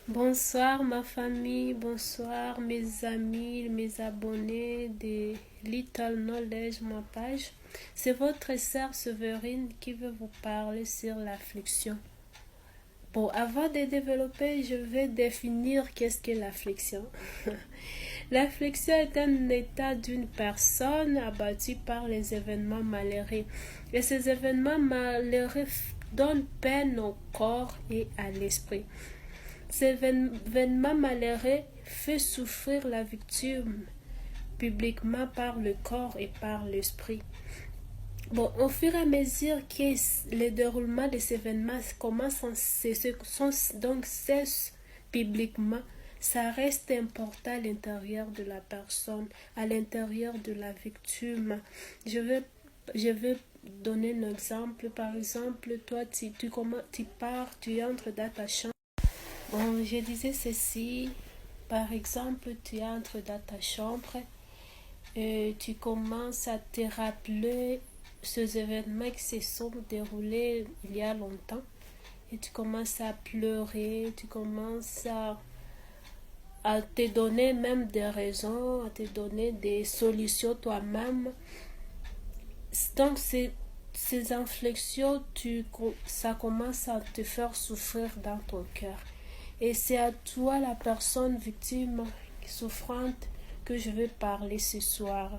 Bonsoir ma famille, bonsoir mes amis, mes abonnés de Little Knowledge, ma page. C'est votre sœur Séverine qui veut vous parler sur l'affliction. Bon, avant de développer, je vais définir qu'est-ce que l'affliction. L'affliction est un état d'une personne abattue par les événements malheureux. Et ces événements malheureux donnent peine au corps et à l'esprit. Cet événement malheureux fait souffrir la victime publiquement par le corps et par l'esprit. Bon, au fur et à mesure que le déroulement de ces événements commence donc cesse publiquement, ça reste important à l'intérieur de la personne, à l'intérieur de la victime. Je vais donner un exemple. Par exemple, toi, tu pars, tu entres dans ta chambre. Bon, je disais ceci. Par exemple, tu entres dans ta chambre et tu commences à te rappeler ces événements qui se sont déroulés il y a longtemps. Et tu commences à pleurer, tu commences à te donner même des raisons, à te donner des solutions toi-même. Donc, ces inflexions, ça commence à te faire souffrir dans ton cœur. Et c'est à toi, la personne victime souffrante, que je vais parler ce soir.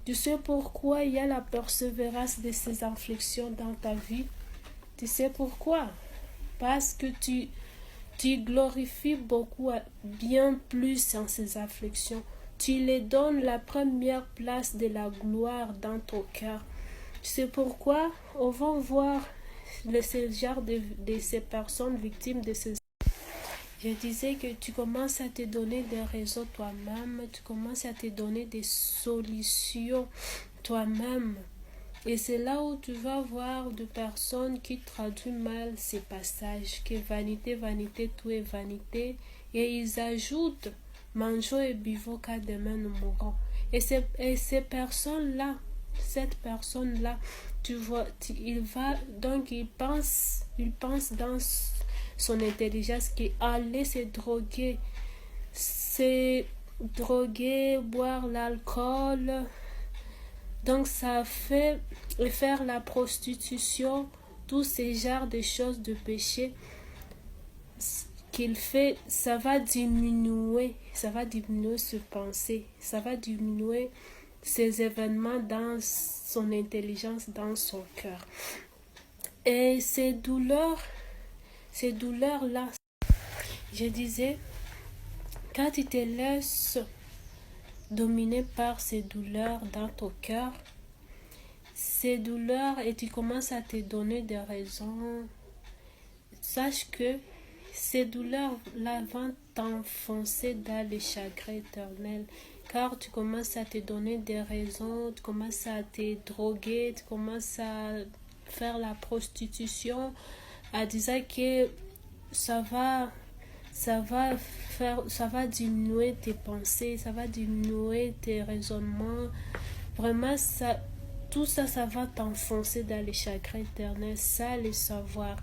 Tu sais pourquoi il y a la persévérance de ces inflexions dans ta vie? Tu sais pourquoi? Parce que tu glorifies beaucoup, bien plus en ces afflictions. Tu les donnes la première place de la gloire dans ton cœur. Tu sais pourquoi? On va voir ce genre de ces personnes victimes de ces. Je disais que tu commences à te donner des raisons toi-même, tu commences à te donner des solutions toi-même. Et c'est là où tu vas voir des personnes qui traduisent mal ces passages, que vanité, vanité, tout est vanité. Et ils ajoutent, mangeons et buvons car demain nous mourrons. Et ces personnes-là, cette personne-là, tu vois, il pense dans son intelligence qu'aller se droguer, boire l'alcool, donc ça fait faire la prostitution, tous ces genres de choses de péché qu'il fait, ça va diminuer ses pensées, ça va diminuer ces événements dans son intelligence, dans son cœur. Et ces douleurs-là, je disais, quand tu te laisses dominer par ces douleurs dans ton cœur, ces douleurs, et tu commences à te donner des raisons, sache que ces douleurs-là vont t'enfoncer dans le chagrin éternel. Car tu commences à te donner des raisons, tu commences à te droguer, tu commences à faire la prostitution, à dire que ça va diminuer tes pensées, ça va diminuer tes raisonnements. Vraiment, tout ça, ça va t'enfoncer dans les chagrins éternels, ça le savoir.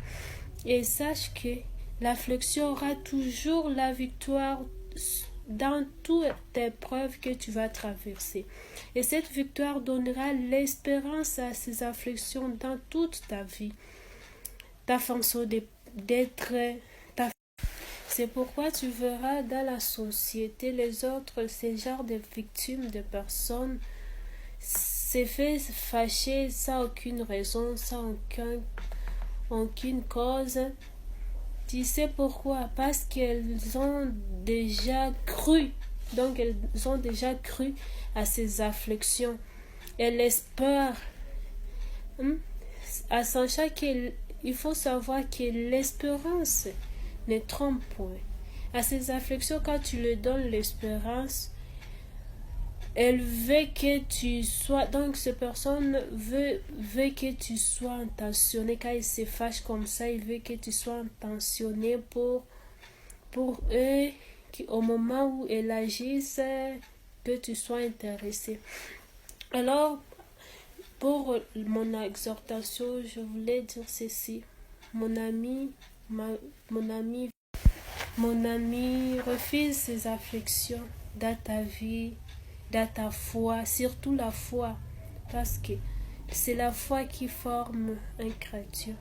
Et sache que l'affliction aura toujours la victoire dans toutes les épreuves que tu vas traverser. Et cette victoire donnera l'espérance à ces afflictions dans toute ta vie. Ta façon d'être. C'est pourquoi tu verras dans la société les autres, ces genres de victimes de personnes se fait fâcher sans aucune raison, sans aucune cause. Tu sais pourquoi? Parce qu'elles ont déjà cru. Donc elles ont déjà cru à ces afflictions. Elles espèrent. À sachant qu'il faut savoir que l'espérance ne trompe point. À ces afflictions, quand tu leur donnes l'espérance, elle veut que tu sois, donc cette personne veut que tu sois intentionné. Quand il se fâche comme ça, il veut que tu sois intentionné pour eux, au moment où elle agisse, que tu sois intéressé. Alors, pour mon exhortation, je voulais dire ceci. Mon ami, Mon ami, refuse ces afflictions dans ta vie, dans ta foi, surtout la foi, parce que c'est la foi qui forme un chrétien.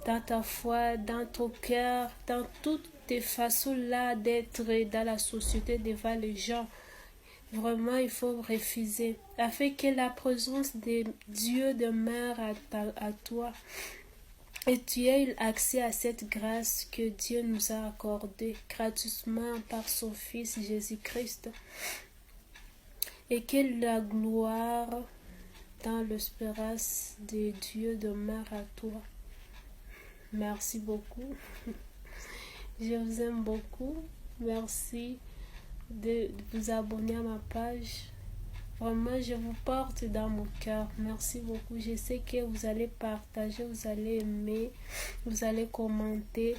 Dans ta foi, dans ton cœur, dans toutes tes façons-là d'être dans la société devant les gens, vraiment il faut refuser, afin que la présence de Dieu demeure à toi. Et tu aies accès à cette grâce que Dieu nous a accordée gratuitement par son Fils Jésus-Christ. Et que la gloire dans l'espérance de Dieu demeure à toi. Merci beaucoup. Je vous aime beaucoup. Merci de vous abonner à ma page. Vraiment, je vous porte dans mon cœur. Merci beaucoup. Je sais que vous allez partager, vous allez aimer, vous allez commenter.